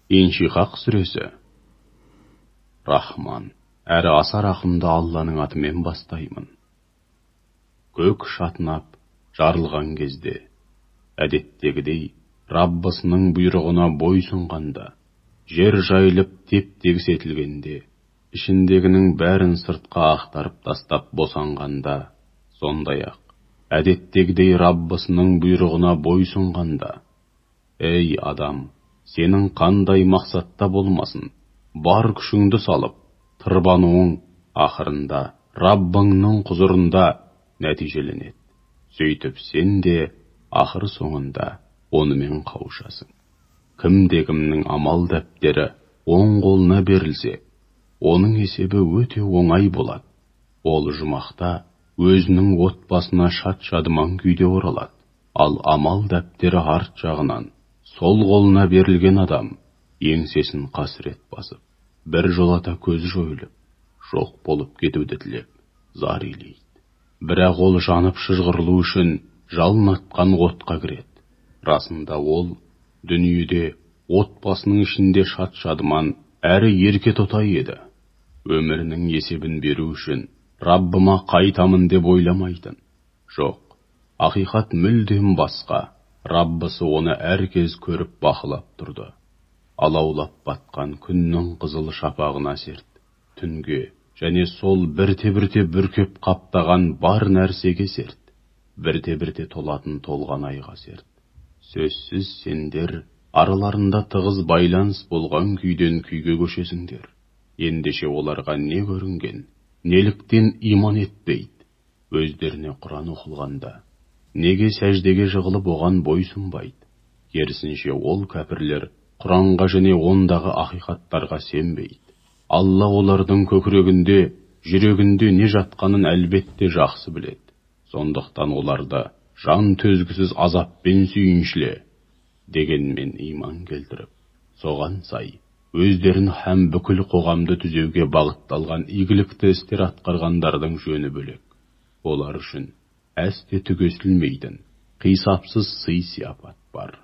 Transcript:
Иншиқақ сүресі. Рахман, әрі аса рахымды Алланың атымен бастаймын. Көк шатынап, жарылған кезде, әдеттегідей, Раббысының бұйрығына бойсұнғанда, жер жайылып теп-тегіс етілгенде, ішіндегінің бәрін сыртқа ақтарып тастап босанғанда, сондай-ақ, әдеттегідей Раббысының бұйрығына бойсұнғанда, ей адам, сенің қандай мақсатта болмасын, бар күшіңді салып, тырбануың ақырында Раббыңның құзырында нәтижеленеді. Сөйтіп сен де ақыр соңында онымен қауышасың. Кімде-кімнің амал дәптері оң қолына берілсе, оның есебі өте оңай болады. Ол жұмақта өзінің отбасына шат-шадыман күйде оралады. Ал амал дәптері арт жағынан сол қолына берілген адам еңсесін қасірет басып, бір жолата көзі жойылып, жоқ болып кетуді тілеп, зар илейді. Бірақ ол жанып шыжғырылу үшін жалын атқан отқа кіреді. Расында ол дүниеде отбасының ішінде шат-шадыман әрі ерке тотай еді. Өмірінің есебін беру үшін Раббыма қайтамын деп ойламайтын. Жоқ, ақиқат мүлдем басқа. Раббысы оны әркез көріп бақылап тұрды. Алаулап батқан күннің қызыл шапағына серт, түнге және сол бірте-бірте бүркеп қаптаған бар нәрсеге серт, бірте-бірте толатын толған айға серт. Сөзсіз сендер араларында тығыз байланыс болған күйден күйге көшесіңдер. Ендеше оларға не көрінген, неліктен иман етпейді? Өздеріне Құран оқылғанда неге сәждеге жығылып оған бойсұнбайды? Керісінше ол кәпірлер Құранға және ондағы ақиқаттарға сенбейді. Алла олардың көкірегінде, жүрегінде не жатқанын әлбетте жақсы біледі. Сондықтан оларды жан төзгісіз азаппен сүйіншіле, дегенмен иман келтіріп, соған сай өздерін һәм бүкіл қоғамды түзеуге бағытталған игілікті істер атқарғандардың жөні бөлек. Олар үшін әсте түгесілмейтін, қисапсыз сый сияпат бар.